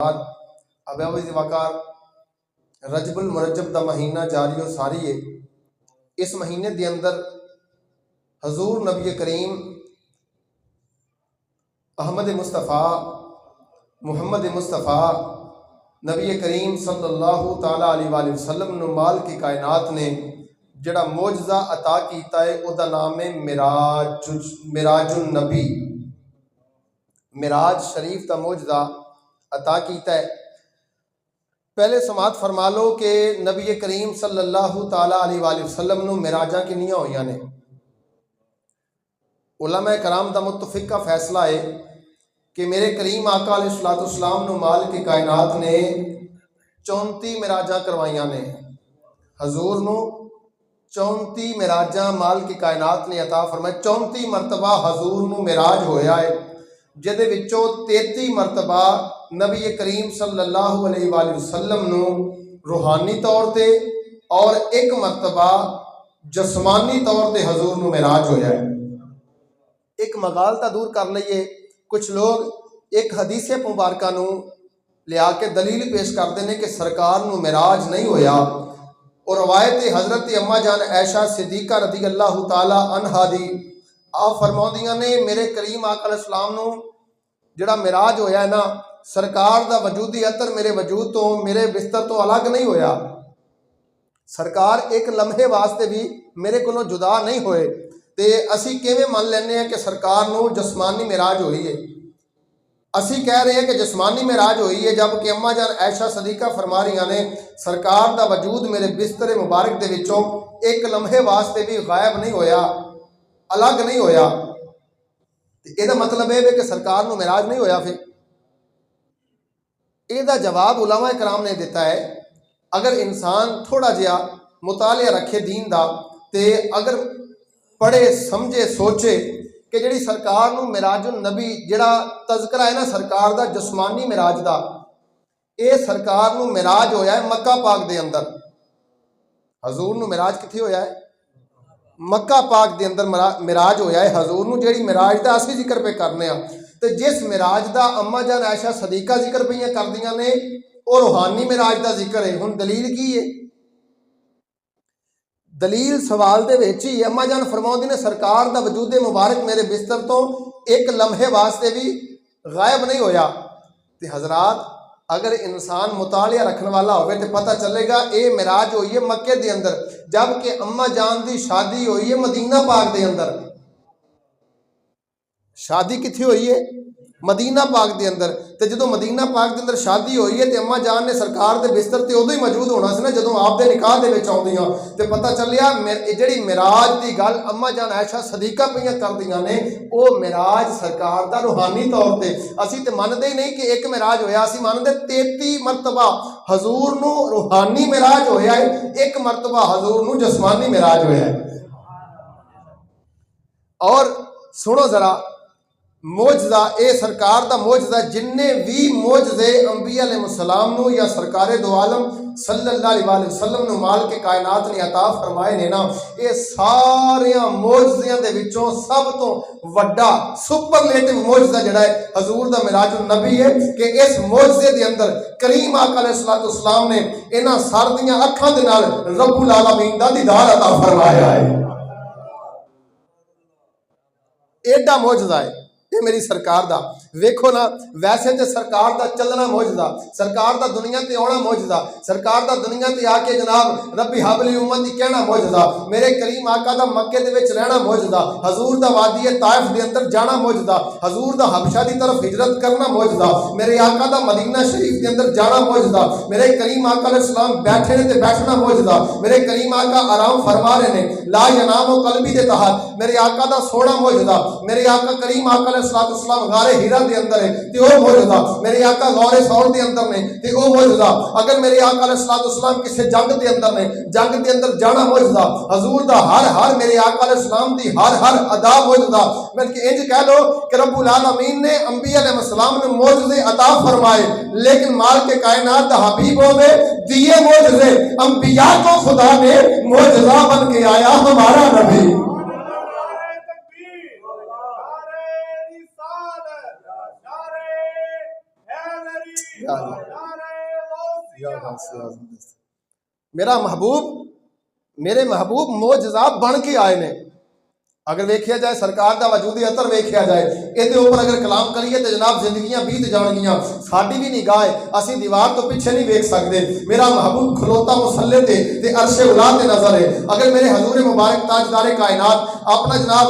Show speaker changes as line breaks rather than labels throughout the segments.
अब वकार रजबुल मुरजब का महीना जारी और सारी है। इस महीने के अंदर हजूर नबी करीम अहमद मुस्तफ़ा मुहम्मद मुस्तफ़ा नबी करीम सल्लल्लाहु ताला अलैहि वसल्लम नु माल की कायनात ने जड़ा मोजज़ा अता किया है उसका नाम है मिराजुन नबी। मिराज शरीफ का मोजज़ा अता किया है। पहले समात फरमा लो कि नबी करीम सल्लल्लाहु ताला अलैहि वसल्लम नु मिराजा किनियां होइयां ने। उलमा कराम का मुतफिक का फैसला है कि मेरे करीम आका अलैहिस्सलाम नु माल की कायनात ने 34 मिराजा करवाइयां ने। हजूर नु 34 मिराजा माल की कायनात ने अता फरमाया। 34 मरतबा हजूर नु मिराज होया है, जिहदे विचों 33 मरतबा नबी करीम सल्लल्लाहु अलैहि वसल्लम नु रूहानी तौर ते और एक मरतबा जस्मानी तौर ते हजूर नु मिराज होया है। एक मगाल तो दूर कर लईए, कुछ लोग एक हदीसे मुबारका नू लिया के दलील पेश करते हैं कि सरकार नू मिराज नहीं होया। और रवायत हज़रत अम्मा जान ऐशा सिद्दीका रज़ी अल्लाह ताला अन्हा दी आप फरमाउंदियां ने मेरे करीम आका अलैहिस्सलाम नू जिहड़ा मिराज होया है ना, सरकार दा वजूदी अतर मेरे वजूद तो मेरे बिस्तर तो अलग नहीं होया। सरकार एक लम्हे वास्ते भी मेरे कोलों जुदा नहीं होए। ते असी किवें मन लैने हैं कि सरकार नू जस्मानी मिराज होई है। असी कह रहे हैं कि जस्मानी मिराज हुई है, जबकि अम्मा जान ऐशा सदीका फरमा रही ने सरकार दा वजूद मेरे बिस्तर मुबारक दे विचों एक लम्हे वास्ते भी गायब नहीं होया, अलग नहीं होया। ਇਹਦਾ मतलब है कि सरकार नू मिराज नहीं होया। फिर ਇਹਦਾ जवाब उलमा कराम ने दिता है। अगर इंसान थोड़ा जिहा मुतालिया रखे दीन दा ते अगर पढ़े समझे सोचे कि जिहड़ी सरकार नू मिराजुन नबी जिहड़ा तज़करा है ना सरकार दा जस्मानी मिराज दा, ये सरकार नू मिराज होया है मक्का पाक दे अंदर। हजूर नू मिराज कित्थे होया है? मक्का पाक दे अंदर मिराज होया है हजूर नू। जिहड़ी मिराज दा असीं जिक्र पे करने आ ते जिस मिराज दा अम्मा जान ऐशा सदीका जिक्र पईयां करदियां ने वो रूहानी मिराज दा जिक्र है। हुण दलील की है? दलील सवाल दे विच ही अम्मा जान फरमाउंदी ने सरकार दा वजूद मुबारक मेरे बिस्तर तो एक लम्हे वास्ते भी गायब नहीं होया। ते हजरात अगर इंसान मुतालिया रखने वाला होवे तो पता चलेगा ये मिराज हुई है मक्के दे अंदर, जबकि अम्मा जान दी शादी हुई है मदीना पाक दे अंदर। शादी कित्थे हुई है? मदीना पाक दे अंदर। तो जो मदीना पाक के अंदर शादी हुई है तो अम्मा जान ने सरकार के बिस्तर से उदों ही मौजूद होना सी ना जदों आप दे निकाह दे विच आउंदियां। ते पता चलिया जिहड़ी मिराज की गल अम्मा जान ऐशा सदीका पईयां करदियां ने वो मिराज सरकार दा रूहानी तौर ते। असीं ते मनदे ही नहीं कि एक मिराज होया, असीं मनदे 33 मरतबा हजूर नू रूहानी मिराज होया है, एक मरतबा हजूर नू जस्मानी मिराज होया है। और सुनो जरा मोजज़ा ए सरकार दा मोजज़ा जिन्ने भी मोजज़े अंबिया अलैहिस्सलाम नू या सरकारे दो आलम सल्लल्लाहु अलैहि वसल्लम नू माल के कायनात ने अता फरमाए ने ना, ये सारे मोजज़ियां दे विचों सब तो वड्डा सुपरलेटिव मोजज़ा जिहड़ा है हजूर दा मिराजुन नबी है कि इस मोजज़े दे अंदर करीम आका अलैहिस्सलाम ने इन्हां सर दीयां अखां दे नाल रब्बुल आलमीन दा दीदार अता फरमाया है। एडा मोजज़ा है ये मेरी सरकार दा। वेखो ना वैसे तो सरकार दा चलना मोजज़ा, सरकार दा दुनिया ते आना मोजज़ा, सरकार दा दुनिया ते आके जनाब रब्बी हबली उम्मती कहना मोजज़ा, मेरे करीम आका दा मक्के दे विच रहना मोजज़ा, हजूर दा वादी ताइफ दे अंदर जाना मोजज़ा, हजूर दा हबशा दी तरफ हिजरत करना मोजज़ा, मेरे आका दा मदीना शरीफ दे अंदर जाना मोजज़ा, मेरे करीम आका अलैहिस्सलाम बैठे ने ते बैठना मोजज़ा, मेरे करीम आका आराम फरमा रहे ने ला यनामु कल्बी दे तहत, मेरे आका दा सोना मोजज़ा, मेरे आका करीम आका अलैहिस्सलाम गारे हीरा दे अंदर है ते ओ मौजूदा, मेरे आका गौरे सौर दे अंदर ने ते ओ मौजूदा। अगर मेरे आका अलैहिस्सलाम किसी जंग दे अंदर ने, जंग दे अंदर जाना मौजूदा, हजूर दा हर मेरे आका अलैहिस्सलाम दी हर अदा मौजूदा। बल्कि इंज कह लो कि रब्बुल आलमीन ने अंबिया अलैहिस्सलाम ने मौजूदे अता फरमाए, लेकिन माल के कायनात दा हबीबों में दिए मौजूदे अंबिया को खुदा ने मौजूदा बन के आया हमारा नबी। मेरा महबूब मेरे महबूब मोजज़ात बन के आए ने। अगर वेख्या जाए सरकार का वजूदी अतर वेख्या जाए ये ऊपर अगर कलाम करिए तो जनाब जिंदगियां बीत जाएगियां। साडी भी निगाह असी दीवार तो पीछे नहीं वेख सकते। मेरा महबूब खलोता मुसल्ले ते अरशे उला ते नजर है। अगर मेरे हजूर मुबारक ताजदारे कायनात अपना जनाब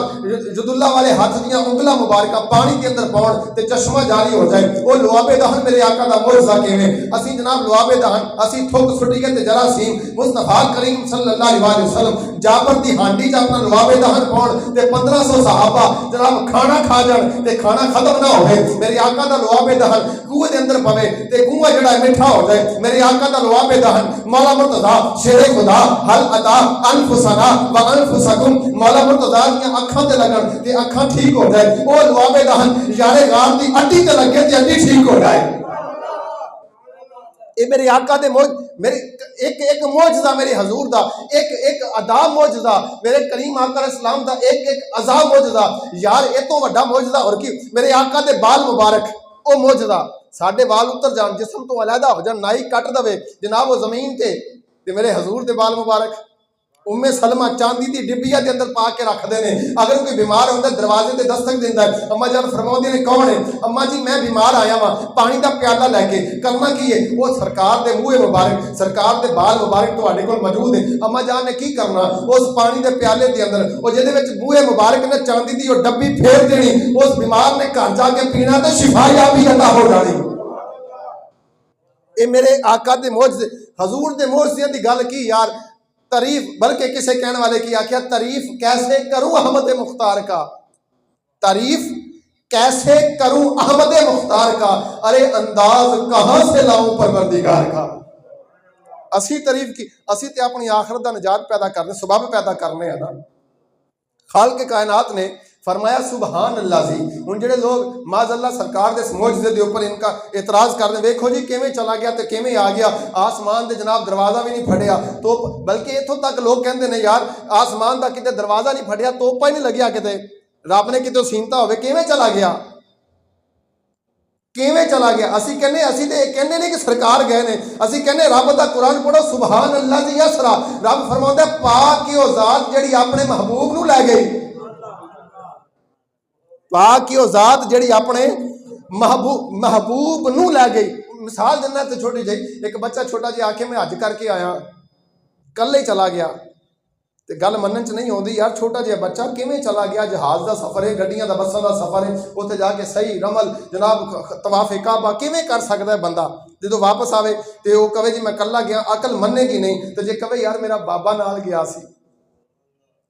जुदुल्ला वाले हाथ दियां उंगला मुबारक पानी के अंदर पाउन ते चश्मा जारी हो जाए वो लुआबे दहन मेरे आका दा मोइज़ा किवें असी जनाब लुआबे दहन असी थुक सुटिए ते जरासीम मुस्तफा करीम सल्लल्लाहु अलैहि वसल्लम जाबर दी हांडी च अपना लुआबे दहन पाउन ते 1500 सहाबा जनाब खाना खा जान ते खाना खत्म ना होवे। मेरे आका दा लुआबे दहन कुएं दे अंदर पवे ते कुआं जड़ा मिठा हो जाए। मेरे आका दा लुआबे दहन मौला मुर्तजा शेरे खुदा हल अता अनफुसना व अनफुसकुम मौला मुर्तजा दी अखां ते लगन ते अखां ठीक हो जाए। ओ लुआबे दहन यारे गार दी अड्डी ते लगे ते अड्डी ठीक हो जाए। ये मेरे आका दे मौज मेरे एक एक मौजज़ा मेरे हजूर दा एक एक अदा मौजज़ा मेरे करीम आका इस्लाम दा एक एक अज़ा मौजज़ा। यार ये तो वड्डा मौजज़ा और की मेरे आका दे बाल मुबारक ओ मौजज़ा। साडे बाल उतर जान जिस्म तो अलहदा हो जान नाई कट दवे जनाब वो जमीन ते मेरे हजूर दे बाल मुबारक उम्मे सलमा चांदी दी डिब्बिया के अंदर पा के रखते हैं। अगर कोई बीमार होता दरवाजे ते दस्तक देता है अम्मा जान फरमाउंदी ने कौन है अम्मा जी मैं बीमार आया वहां पानी का प्याला लैके करना की है वो सरकार दे मुंह मुबारक सरकार दे बाल मुबारक तुहाडे कोल मौजूद है। अम्मा जान ने की करना उस पानी के प्याले के अंदर वो जिहदे विच मुंह मुबारक ने चांदी दी वो डब्बी फेर देनी उस बीमार ने घर जाके पीना तो शिफायाबी अता हो जानी। ये मेरे आका दे मौजज़े हजूर दे मौजज़ियां दी गल की यार तारीफ बल्कि किसी कहने वाले की आख्या तारीफ कैसे करूं अहमद मुख्तार का तारीफ कैसे करूं अहमद मुख्तार का अरे अंदाज कहां से लाऊं परवरदिगार का। असी तारीफ की असी ते अपनी आखिरत दा निजात पैदा करने सबब पैदा करने हैं ना। खालिक कायनात ने फरमाया सुबहान अल्लाह जी। हुण जेडे लोग माज़अल्लाह सरकार दे मौजज़े दे उपर इनका एतराज़ करदे वेखो जी किवें चला गया ते किवें आ गया आसमान दे जनाब दरवाज़ा भी नहीं फड़िया तो बल्कि इत्थों तक लोग कहंदे ने यार आसमान दा किते दरवाज़ा नहीं फड़िया तोपा ही नहीं लग्या किते रब ने किते सीनता होवे किवें चला गया किवें चला गया। असी कहने असी ते कहने नहीं कि सरकार गए ने असी कहने रब दा कुरान पढ़ो सुबहान अल्लाह जी यसरा रब फरमाउंदा पाक की ओ जात जेड़ी अपने महबूब नूं लै गई पाक की ओ जात जेड़ी अपने महबूब नूं लै गई। मिसाल देना तो छोटी जी एक बच्चा छोटा जी आखे मैं हज करके आया कल ही चला गया तो गल मनन च नहीं आती यार छोटा जिहा बच्चा किवें चला गया जहाज़ का सफ़र है गड्डियां दा बसां दा सफ़र है उत्थे जाके सही रमल जनाब तवाफ़े काबा किवें कर सकता है बंदा जो वापस आवे तो वह कहे जी मैं कला गया अकल मनेगी नहीं तो जे कहे यार मेरा बाबा नाल गया सी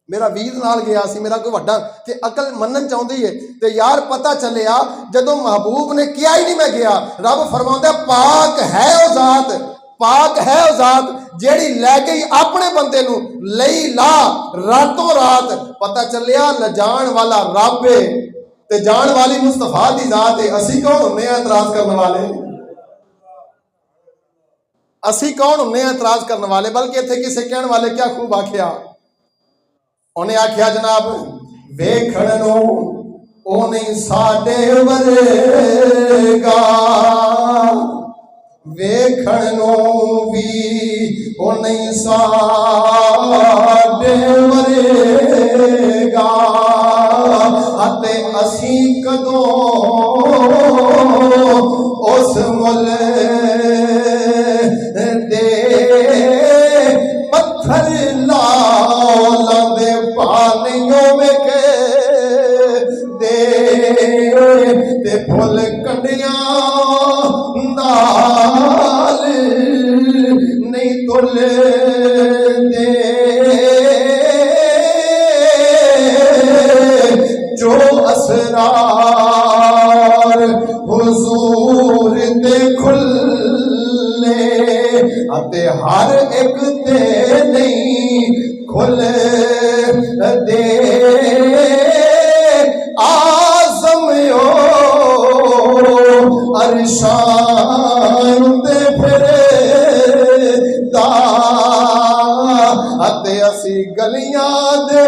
मेरा वीर नाल गया सी मेरा कोई वड्डा ते अकल मनन चाहुंदी है तो यार पता चलिया जदों महबूब ने किया ही नहीं मैं गया रब फरमाउंदा पाक है ओ जात जेड़ी लै गई अपने बंदे नूं लई ला रातों रात पता चलिया लजान वाला रब है ते जान वाली मुस्तफा दी जात है। असी कौन हुंदे आ एतराज करने वाले असी कौन हुंदे आ एतराज करने वाले बल्कि इत्थे किसे कहने वाले क्या खूब आखिया उन्हें आख्या जनाब वेखण नूं ओ नहीं साडे वरेगा वेखण नूं भी ओ नहीं साडे वरेगा अते असी कदों उस मुल दे पत्थर लांदे पानियों में के दे फुल कंडियां नाल नहीं तुल दे जो असरार हुजूर दे खुले अते हर एक ते नहीं खुल दे आज़म ओ अरशान ते फिरदा अते असी गलियां दे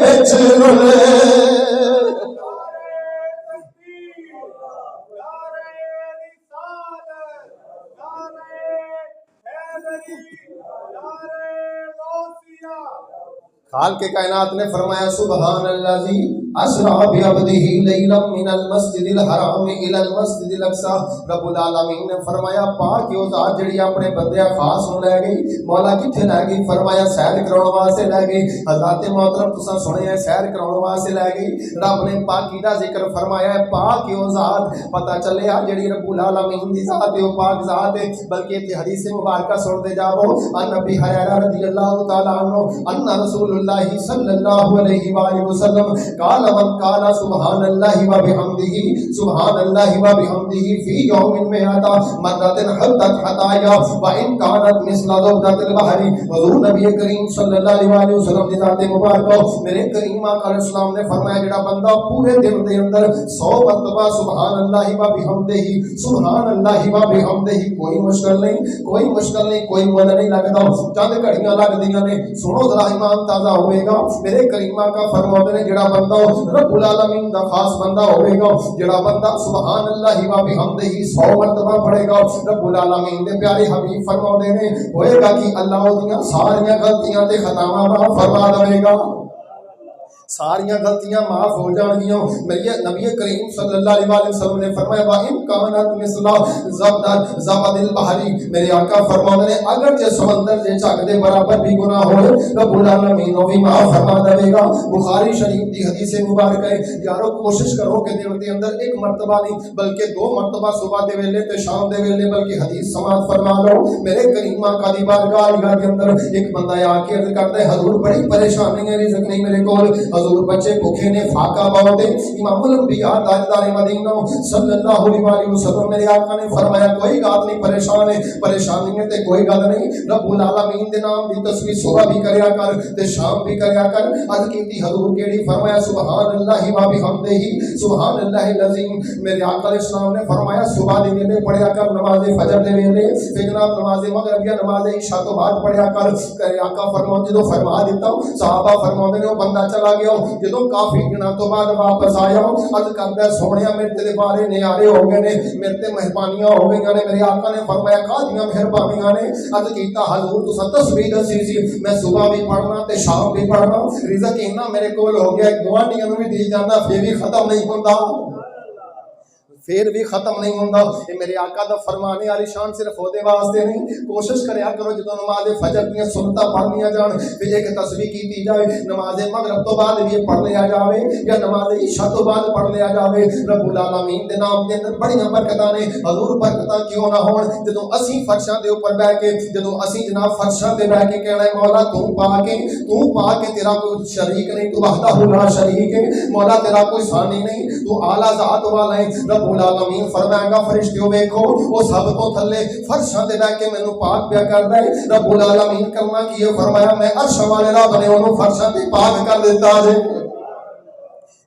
विच रुले खाल के कायनात ने फरमाया सुबहान अल्लाजी असरा बिअब्दिही लैलम मिनल मस्जिदिल हराम इलल मस्जिदिल अक्सा। रब्बुल आलमीन ने फरमाया पाक ओ ज़ात जिहड़ी अपने बंदे खास नूं लै गई। मौला किथे लै गई? फरमाया सैर कराउण वास्ते लै गई। हज़रात मोहतरम तुसां सुनिया सैर कराउण वास्ते लै गई। रब ने पाकी दा जिक्र फरमाया पाक ओ ज़ात। पता चलिया जिहड़ी रब्बुल आलमीन दी ज़ात है ओ पाक ज़ात है। बल्कि इत्थे हदीस मुबारका सुनदे जाओ अन नबी हुरैरा रज़ियल्लाहु तआला अन्हु अन्ना रसूलुल्लाह सल्लल्लाहु अलैहि वसल्लम काल मन काला सुबहानल्लाहि व बिहम्दिही सुबहानल्लाहि व बिहम्दिही फी यौमिन मिअता मर्रतन हद्दत हताया व इन कानत मिस्ला ज़बदतिल बहरी। हुज़ूर नबी करीम सल्लल्लाहु अलैहि वसल्लम दी ज़ात मुबारक मेरे करीम आका अलैहिस्सलाम ने फरमाया जेड़ा बंदा पूरे दिन दे अंदर 100 मरतबा सुबहानल्लाहि व बिहम्दिही सुबहानल्लाहि व बिहम्दिही कोई मुश्किल नहीं कोई मुल नहीं लगदा चंद घड़ियां लगदियां ने। सुनो जरा ईमान ताज़ा होएगा। मेरे करीमा का फरमाते ने जेड़ा बंदा रब्बुल आलमीन दा खास बंदा होएगा जेड़ा बंदा सुभान अल्लाह व बिहम्दिही 100 मरतबा पढ़ेगा रब्बुल आलमीन दे प्यारे हबीब फरमाते ने होएगा कि अल्लाह ओदियां सारियां गलतियां ते खतावां माफ फरमा देगा। सारियां गलतियां माफ हो जाएंगियां। मेरे नबी करीम सल्लल्लाहु अलैहि वसल्लम ने फरमाया वा इन कानत मिसला ज़बदिल बहरी। मेरे आका फरमाते ने अगर जे समंदर जे झग दे बराबर भी गुनाह होए रब्बुल आलमीन भी माफ फरमा देगा। बुखारी शरीफ दी हदीस मुबारक है। यारो कोशिश करो कि दिन दे अंदर एक मर्तबा नहीं बल्कि 2 मर्तबा सुबह दे वेले ते शाम दे वेले बल्कि हदीस समाअत फरमा लो। मेरे करीम आका दी बारगाह के अंदर एक बंदा आके अर्ज करता है हजूर बड़ी परेशानी है रिज़्क नहीं मेरे कोल। हजूर बच्चे भूखे ने फाका बहुत है। इमामुल अंबिया ताजदार मदीना सल्लल्लाहु अलैहि वसल्लम मेरे आका ने फरमाया कोई बात नहीं परेशानी है ते कोई गल नहीं रब्बुल आलमीन दे नाम दी तस्बीह सुबह भी करया कर ते शाम भी करया कर। अर्ज कीती हजूर केड़ी? फरमाया सुबहानल्लाहि व बिहम्दिही सुबहानल्लाहिल अज़ीम। मेरे आका अलैहिस्सलाम ने फरमाया सुबह दे वेले पढ़या कर नमाज फजर दे वेले फिर जनाब नमाज मगरिब या नमाज इशा तो बाद पढ़या कर। मेरे आका फरमाते जो फरमा दिता सहाबा फरमाते ने बंदा चला गया जो काफी दिनों तो बाद वापस आया अर्ज करता सोनिया मेरे तेरे बारे नियारे हो गए ने मेरे ते मेहरबानियां हो गई ने। मेरे आका ने फरमाया कादियां मेहरबानियां ने? अर्ज कीता हजूर तुसां तस्बीह दसी सी मैं सुबह भी पढ़ना ते शाम भी पढ़ना रिज़्क इन्ना मेरे कोल हो गया गुआंढियां नूं भी दी जांदा फिर भी खत्म नहीं हुंदा फिर भी खत्म नहीं होता। ये मेरे आका दा फरमाने वाली शान सिर्फ ओदे वास्ते नहीं। कोशिश करया करो जो नमाज फजर दी सुन्नतां पढ़नियां जान फिर एक तस्बीह कीती जाए नमाज मगरिब तो बाद भी पढ़ लिया जाए या नमाज इशा तो बाद पढ़ लिया जाए। रब्बुल आलमीन दे नाम दे अंदर बड़ियां बरकतां ने। हजूर बरकतां क्यों ना होण जदों असीं फर्शां दे उपर बैठ के जदों असीं जनाब फर्शां ते बैठ के कहना मौला तू पा के तेरा कोई शरीक नहीं तू वहदहु ला शरीक है मौला तेरा कोई सानी नहीं तू आला ज़ात वाला है। रब्बुल आलमीन फरमाएगा फरिश्तियों देखो वो सब तो थल्ले फर्शां ते बैठ के मैनू पाक पिया करदा है। रब्बुल आलमीन करना की है? फरमाया मैं अर्श वाले रब ने ओनू फर्शां ते पाक कर दिता है।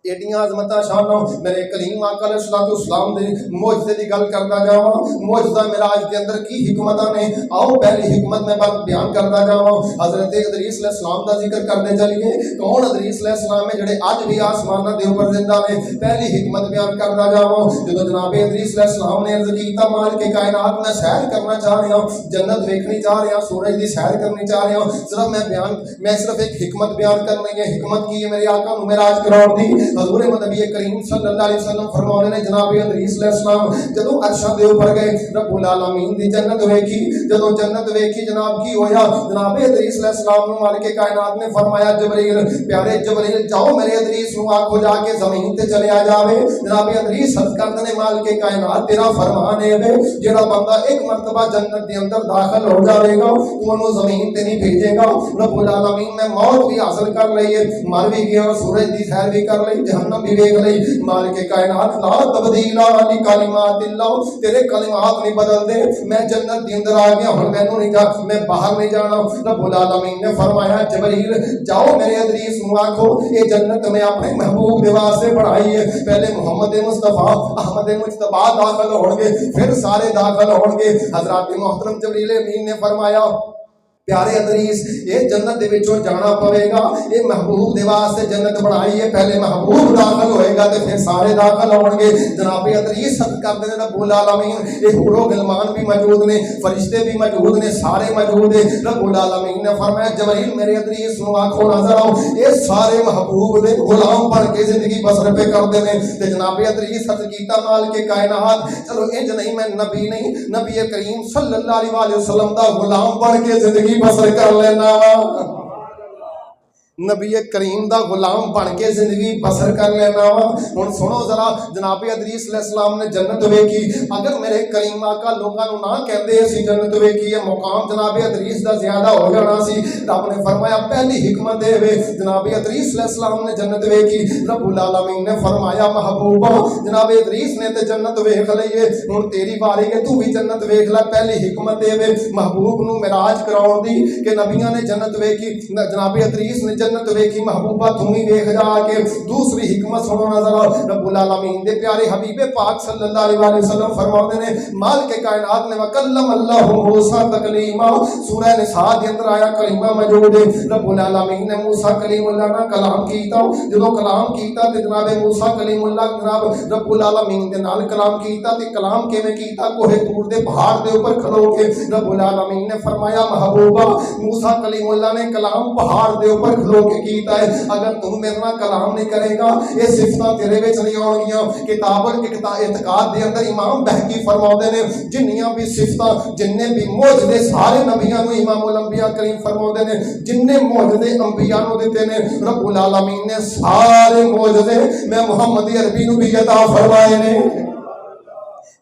एडियां अजमतां शानां मेरे करीम आका अलैहिस्सलाम दे मौजज़े दी गल करदा जावां। मौजज़ा मिराज के अंदर की हिकमतां ने आओ पहली हिकमत मैं बयान करदा जावां। हज़रत इदरीस अलैहिस्सलाम दा जिक्र करदे चलिए कौन इदरीस अलैहिस्सलाम है जेड़े अज भी आसमानां दे उपर जिंदा ने। पहली हिकमत बयान करदा जावां जदों जनाब इदरीस अलैहिस्सलाम ने अर्ज कीता माल के कायनात में सैर करना चाह रहा जन्नत देखनी चाह रहा सूरज की सैर करनी चाह रहा सिर्फ मैं सिर्फ एक हिकमत बयान करनी है। हिकमत की है? मेरे आका नूं मेराज कराउण दी। हजूर नबी करीम सल्लल्लाहु अलैहि वसल्लम फरमाते ने जनाब इदरीस अलैहिस्सलाम जदों अर्शां दे उपर गए रब्बुल आलमीन दी जन्नत वेखी जदों जन्नत वेखी जनाब की होया जनाब इदरीस अलैहिस्सलाम नूं मालिक कायनात ने फरमाया जबरील प्यारे जबरील जाओ मेरे इदरीस नूं आखो जाके जमीन ते चले आ जावे। जनाब इदरीस अर्ज करदे ने मालिक कायनात तेरा फरमान है जेड़ा बंदा एक मर्तबा जन्नत दे अंदर दाखिल हो जाएगा तू ओनू जमीन ते नहीं भेजेगा। रब्बुल आलमीन ने मौत भी हासिल कर लई है मर भी गया सूरज दी सैर भी कर लई जहन्नम भी देख लई। मालिक कायनात ला तब्दीला ली कलिमातिल्लाह तेरे कलिमात नहीं बदलदे मैं जन्नत दे अंदर आ गया हुण मैनू नहीं जा मैं बाहर नहीं जाना। रब्बुल आलमीन ने फरमाया जबरील जाओ मेरे इदरीस नूं आखो ये जन्नत मैं अपने महबूब दे वास्ते बनाई है पहले मोहम्मद मुस्तफा अहमद मुजतबा दाखिल होणगे फिर सारे दाखिल होणगे। हज़रात मोहतरम जबरील अमीन ने फरमाया प्यारे अदरीस ये जन्नत दे विचों जाना पवेगा। ये महबूब दे वास्ते जन्नत बनाई है, पहले महबूब दाखिल होएगा ते फिर सारे दाखिल होणगे। जनाब अदरीस सद करदे ने रब्बुल आलमीन, ये हूरो गिलमान भी मौजूद ने, फरिश्ते भी मौजूद ने, सारे मौजूद है। रब्बुल आलमीन ने फरमाया जबरील मेरे अदरीस नूं आखो नजर आओ, ये सारे महबूब दे गुलाम बन के जिंदगी बसर पे करदे ने। ते जनाब अदरीस सद कीता माल के कायनात, चलो इंज नहीं मैं नबी नहीं, नबी करीम सल्लल्लाहु अलैहि वसल्लम दा गुलाम बन के जिंदगी बसर कर लेना वा। नबी करीम दा गुलाम बन के जिंदगी बसर कर लेना वा। हुण सुनो जरा, जनाब अदरीस अलैहिस्सलाम ने जन्नत वेखी। अगर मेरे करीम आका लोगों नूं ना कहंदे असीं जन्नत वेखी है, मुकाम जनाब अदरीस दा ज्यादा हो जाना सी। रब ने फरमाया पहली हिकमत दे वे, जनाब अदरीस अलैहिस्सलाम ने जन्नत वेखी। रब्बुल आलमीन ने फरमाया महबूबा जनाब अदरीस ने ते जन्नत वेख लई है, हुण तेरी वारी है, तू भी जन्नत वेख ले। पहली हिकमत दे वे महबूब नूं मिराज कराउण दी कि नबियां ने जन्नत वेखी, जनाब अदरीस ने जन्नत वेखी, महबूबा तू ही वेख जाके। दूसरी हिकमत सुनो नजर, रब्बुल आलमीन दे प्यारे हबीबे पाक सल्लल्लाहु अलैहि वसल्लम फरमाते ने माल के कायनात ने वकल्लम अल्लाहु मूसा तकलीमा, सूरह निसा दे अंदर आया कलीमा मौजूद है। रब्बुल आलमीन ने मूसा कलीमुल्लाह नाल कलाम कीता, जदों कलाम कीता ते जनाब मूसा कलीमुल्लाह जनाब रब्बुल आलमीन दे नाल कलाम कीता ते कलाम किवें कीता, कोहे तूर दे पहाड़ दे ऊपर खलो के। रब्बुल आलमीन ने फरमाया महबूबा मूसा कलीमुल्लाह ने कलाम पहाड़ दे ऊपर खलो के कीता है, अगर तू मेरे नाल कलाम नहीं करेगा ये सिफतां तेरे विच नहीं आउणगियां। किताबुल इत्काद दे अंदर इमाम बहकी फरमाउंदे ने जिन्नियां भी सिफतां जिन्ने भी मौजूदे सारे नबियां नूं इमामुल अंबिया करीम फरमाउंदे ने, जिन्ने मौजूदे अंबिया नूं दिते ने रब्बुल आलमीन ने सारे मौजूदे मैं मुहम्मदी अरबी नूं भी अता फरमाए ने।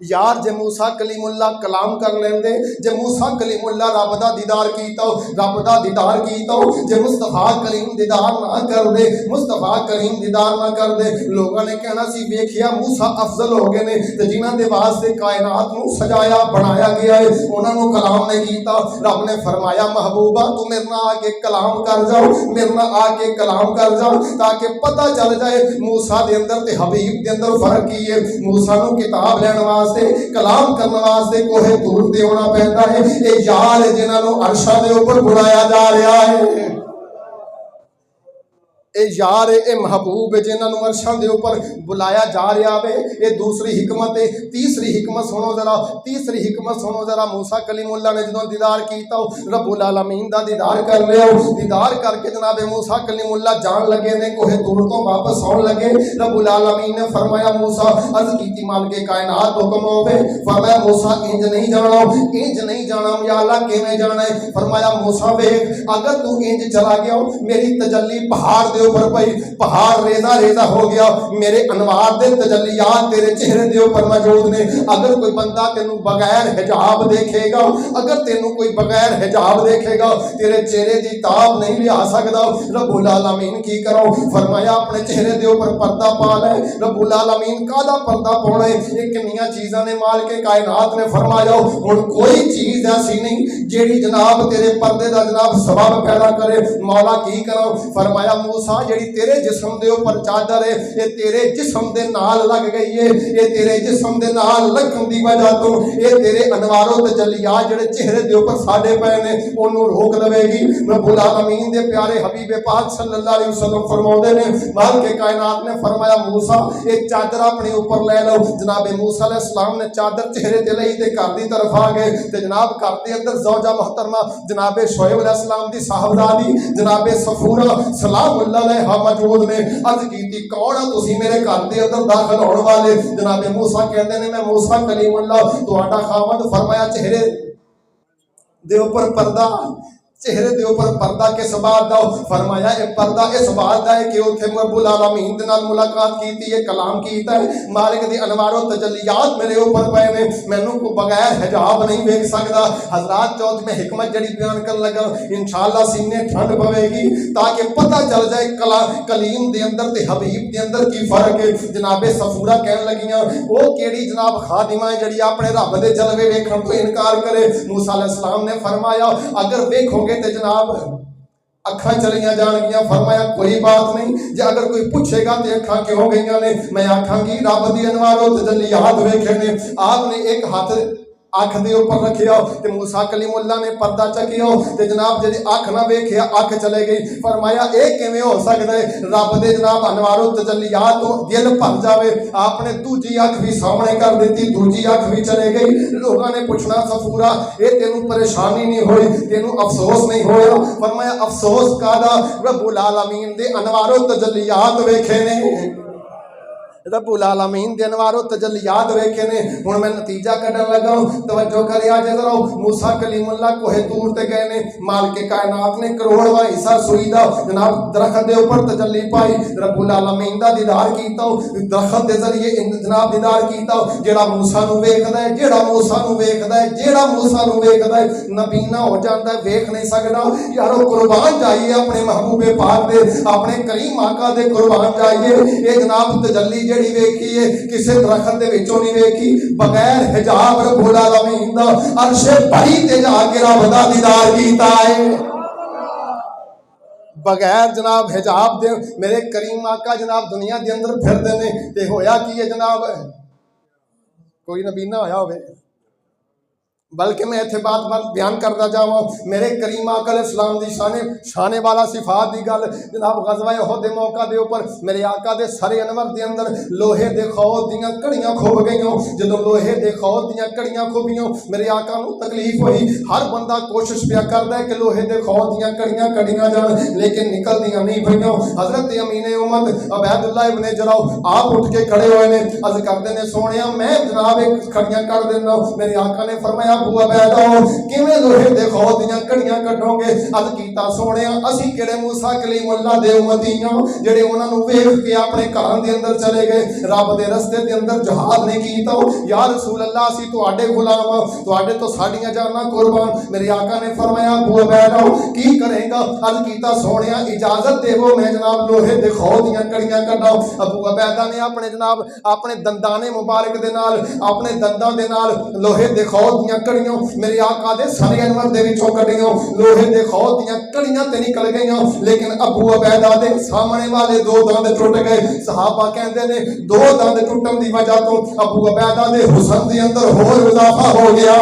यार जे मूसा कलीमुल्लाह कलाम कर लेंदे, जे मूसा कलीमुल्लाह रब दा दीदार कीता, रब दा दीदार कीता, जे मुस्तफा करीम दीदार ना कर दे, मुस्तफा करीम दीदार ना कर दे, लोगों ने कहना सी वेखिया मूसा अफजल हो गए ने ते जिन्हां दे वास्ते कायनात नूं सजाया बनाया गया है उन्हां नूं कलाम नहीं कीता। रब ने फरमाया महबूबा तू मेरे नाल आके कलाम कर जाओ, मेरे नाल आके कलाम कर जाओ, ताकि पता चल जाए मूसा दे अंदर ते हबीब दे अंदर फर्क की है। मूसा नूं किताब लैण वास्ते कलाम करने वास्ते कोहे दूर ते होना पैंदा है। ये यार जिन्हां नूं अरशा दे ऊपर बुलाया जा रहा है, ए यार ए महबूब जिन्हां नूं अरशां दे ऊपर बुलाया जा रहा है। ये दूसरी हिकमत है। तीसरी हिकमत सुनो जरा, तीसरी हिकमत सुनो जरा, मूसा कलीमुल्लाह ने जदों दीदार कीता रब्बुल आलमीन दा दीदार कर लिया, दीदार करके जनाब मूसा कलीमुल्लाह जान लगे ने कोहे दूर तो वापस आउण लगे। रब्बुल आलमीन ने फरमाया मूसा अर्ज कीती माल के कायनात हुक्म होवे, फरमाया मूसा इंज नहीं जाना, इंज नहीं जाना। या अल्लाह किवें जाना है? फरमाया मूसा वेख अगर तू इंज चला गया मेरी तजल्ली पहाड़ दे ऊपर पई, पहाड़ रेजा रेजा हो गया, मेरे अनवार दे तजल्लियात तेरे चेहरे दे ऊपर मौजूद ने। अगर कोई बंदा तेनू बगैर हिजाब देखेगा, अगर तेनू कोई बगैर हिजाब देखेगा तेरे चेहरे की ताब नहीं लिया सकता। रब्बुल आलमीन की करो? फरमाया अपने चेहरे दे ऊपर पर्दा पा ले। रब्बुल आलमीन कादा पर्दा पाउणा है? ये किन्नियां चीज़ां ने माल के कायनात ने फरमाया हुण कोई चीज़ ऐसी नहीं जेड़ी जनाब तेरे पर्दे दा जनाब सबब पैदा करे। मौला की करो? फरमाया मूसा जेड़ी तेरे जिस्म दे ऊपर चादर है ये तेरे जिस्म दे नाल लग गई है, ये तेरे जिस्म दे नाल लगन दी वजह तो ये तेरे अनवारो तजल्लियात जेड़े चेहरे दे ऊपर साडे पए ने ओनू रोक लवेगी। रब्बुल आलमीन दे प्यारे हबीब पाक सल्लल्लाहु अलैहि वसल्लम फरमाउंदे ने माल के कायनात ने फरमाया मूसा एक चादर अपने ऊपर ले लो। जनाब मूसा अलैहि सलाम ने चादर चेहरे ते लई ते घर दी तरफ आ गए ते जनाब घर दे अंदर ज़ौजा मोहतरमा जनाब शोएब अलैहि सलाम दी साहबजादी जनाब सफूरा सलामुल्लाह अलैहा मौजूद ने। अर्ज कीती कौन है तुसी मेरे घर दे अंदर दाखिल होने वाले? जनाब मूसा कहते ने मैं मूसा कलीमुल्लाह तुहाडा खावंद। फरमाया चेहरे दे ऊपर पर्दा, चेहरे दे ऊपर पर्दा किस बात दा? फरमाया ये पर्दा इस बात दा है कि उत्थे रब्बुल आलमीन दे नाल मुलाकात कीती है, कलाम कीता है, मालिक दी अनवारो तजल्लियात मेरे ऊपर पए ने, मैनू को बगैर हिजाब नहीं वेख सकदा। हजरात चौथ में हिकमत जड़ी बयान कर लगा इंशाअल्लाह सीने ठंड पवेगी ताकि पता चल जाए कलीम दे अंदर ते हबीब दे अंदर की फर्क है। जनाबे सफूरा कहन लगियां वो केड़ी जनाब खादिमा है जड़ी अपने रब दे जलवे वेखण तो इनकार करे। मूसा अलैहि सलाम ने फरमाया अगर वेखोगे ते जनाब अखा चलियां जाणगियां। फरमाया कोई बात नहीं, जे अगर कोई पूछेगा तो अखा क्यों गईयां ने? मैं आखांगी रब दी अनवारो तजल्लियात वेखे ने। आपने एक हाथ अख दे उपर रखिया ते मूसा कलीमुल्लाह ने पर्दा चकिया ते जनाब जी अख ना वेखिया, अख चले गई। फरमाया ये किवें हो सकदा है, रब दे जनाब अनवारो तजल्लियात तो दिल भर जावे। आपने दूजी अख भी सामने कर दी, दूजी अख भी चले गई। लोगों ने पूछना सफूरा ये तेनू परेशानी नहीं हुई, तेनू अफसोस नहीं होया? फरमाया अफसोस कादा, रब्बुल आलमीन दे अनवारो तजल्लियात वेखे ने, रब्बुल आलमीन दे अनवारो तजल्लियात वेखे ने। हुण मैं नतीजा कढन लगा, तवज्जो करिया जे जरा। मूसा कलीमुल्लाह कोहे तूर ते गए ने, मालिक कायनात ने करोड़वां हिस्सा सूई दा जनाब दरखत दे उपर तजल्ली पाई, रब्बुल आलमीन दा दीदार कीता, दरखत दे जरिए जनाब दीदार कीता। जेड़ा मूसा नू वेखदा है, जेड़ा मूसा नू वेखदा है, जेड़ा मूसा नू वेखदा है, नबी ना हो जांदा है, वेख नहीं सकदा। यारो कुर्बान जाइए अपने महबूबे पाक दे, अपने करीम आका दे कुर्बान जाइए। ये जनाब तजल्ली जेड़ी वेखी है किसी दरखत दे विचों नहीं वेखी, बगैर हिजाब रब्बुल आलमीन दा अर्शे भरी ते जाके रब दा दीदार कीता है, बगैर जनाब हिजाब दे। मेरे करीम आका जनाब दुनिया दे अंदर फिरदे ने ते होया की है जनाब, कोई नबी ना होया होवे, बल्कि मैं इत्थे बात बयान करता जावां। मेरे करीम आका अलैहिस्सलाम दी शाने वाला सिफात दी गल जनाब गज़वा उहद दे मौका दे उपर मेरे आका दे सरे अनवर दे अंदर लोहे दे खौद दीयां कड़ियां खुब गईयां। जदों लोहे दे खौद दीयां कड़ियां खुबियां मेरे आका नूं तकलीफ होई। हर बंदा कोशिश पिया करदा है कि लोहे दे खौद दीयां कड़ियां कड़ियां जाण, लेकिन निकलदियां नहीं पईयां। हज़रत अमीने उम्मत अबैदुल्लाह इब्ने जराह आप उठ के खड़े होए ने, अर्ज़ करदे ने सोहणिया मैं जनाब एक खड़ियां कर देना। मेरे आका ने फरमाया अबू उबैदा किवें लोहे दे खौद दीयां कड़ियां कढोगे? अर्ज़ कीता सोहणिया असीं किहड़े मूसा कलीमुल्लाह दे उम्मती हां जेड़े उन्हां नूं वेख के अपने घरां दे अंदर चले गए, रब दे रस्ते दे अंदर जहाद नहीं कीता। या रसूल अल्लाह असीं तुहाडे गुलाम हां, तुहाडे तो साडीआं जानां कुर्बान। मेरे आका ने फरमाया अबू उबैदा की करेगा? अर्ज़ कीता सोहणिया इजाजत देवो मैं जनाब लोहे दे खौद दीयां कड़ियां कढां। अबू उबैदा ने अपने जनाब अपने दंदाने मुबारक दे नाल, अपने दंदां दे नाल लोहे दे खौद दीयां कड़ियां मेरे आका दे सरे अनवर दे विचों कढियां। लोहे दे खौद दीयां कड़ियां ते निकल गईयां, लेकिन अबू उबैदा दे सामने वाले दो दंद टुट गए। सहाबा कहंदे ने दो दंद टुटन दी वजह तो अबू उबैदा दे हुस्न दे अंदर होर इजाफा हो गया,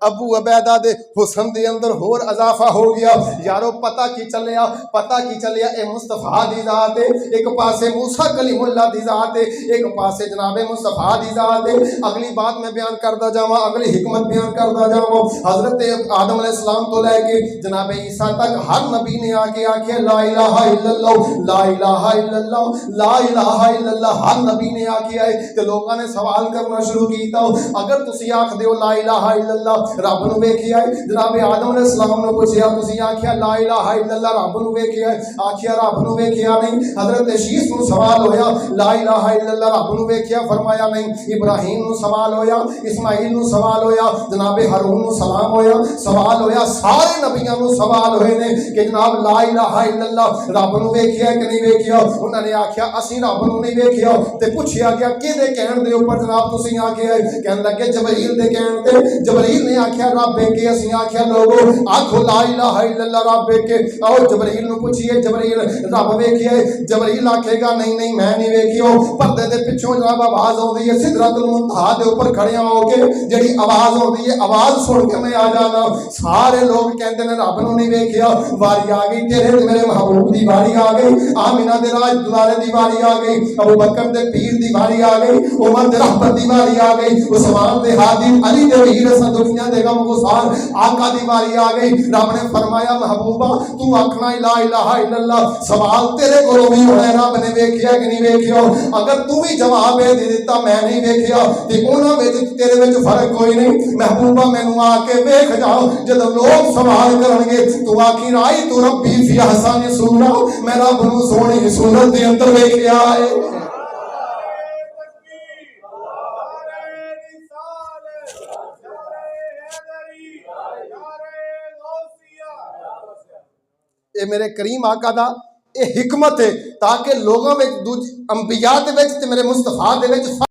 अबू उबैदा दे हुस्न दे अंदर होर इजाफा हो गया। यारो पता की चलिया, पता की चलिया ए मुस्तफा दी जात है, एक पासे मूसा कलीमुल्लाह दी जात है, एक पासे जनाबे मुस्तफा दी जात है। अगली बात मैं बयान करता जावां, अगली हिकमत बयान करता जावां। हजरत आदम अलैहिस्सलाम तो लेके जनाबे ईसा तक हर नबी ने आके आखे ला इलाहा इल्लल्लाह, ला इलाहा इल्लल्लाह, ला इलाहा इल्लल्लाह। हर नबी ने आके आए ते लोगों ने सवाल करना शुरू किया, अगर तुसी आखदे हो ला इलाहा इल्लल्लाह रब नूं वेखिया है, जनाब आदम अलैहिस्सलाम ने पूछया तुसीं आखिया ला इलाहा इल्लल्लाह रब नूं वेखिया है, आखिया रब नूं वेखिया नहीं। हजरत शीस नूं सवाल होया ला इलाहा इल्लल्लाह रब नूं वेखिया, फरमाया नहीं। इब्राहीम नूं सवाल होया, इस्माइल नूं सवाल होया, जनाब हारून नूं सलाम होया, सवाल होया, सारे नबियां नूं सवाल होए ने कि जनाब ला इलाहा इल्लल्लाह रब नूं वेखिया कि नहीं वेखिया। उन्हां ने आखिया असीं रब नूं नहीं वेखिया। ते पुछया गया किहदे कहण दे उपर जनाब तुसीं आके आए? कहण लगे जबरील दे कहण ते। जबरील ने आख्या रब वेखे, असीं आख्या लोगो आखो ला इलाहा इल्लल्लाह रब वेखे। आओ जबरील नूं पुछिए जबरील रब वेखिए? जबरील आखेगा नहीं नहीं मैं नहीं वेखियो। पर्दे दे पिछों जनाब आवाज आउंदी है सिदरतुल मुंतहा दे उपर खड़िया हो के जेड़ी आवाज आउंदी है, आवाज सुन के मैं आ जाना। सारे लोग कहंदे ने रब नूं नहीं वेखिया। वारी आ गई तेरे मेरे महबूब दी वारी आ गई, आमिना दे राज दुलारे दी वारी आ गई, अबू बकर दे पीर दी वारी आ गई, उमर दे रहमत दी वारी आ गई, उस्मान दे हादी अली दे वीर सदुनिया दे गम गुसार आका दी वारी आ गई। रब ने फरमाया महबूबा तू आखना ला इलाहा इल्लल्लाह, सवाल तेरे कोलों भी होना रब ने वेखिया कि नहीं वेखिया। अगर तू भी जवाब दे दिता मैं नहीं वेखिया ते उन्हां विच तेरे विच फर्क कोई नहीं। महबूबा मैनू आके वेख जाओ, जदों लोग सवाल करनगे तू आखी राई तू रब्बी फी हसन सूरा, मैं रब नूं सोहणी सूरत दे अंदर वेखिया है। ये मेरे करीम आका दा ये हिकमत है ताकि लोगों में दूज अंबिया दे विच ते मेरे मुस्तफा दे विच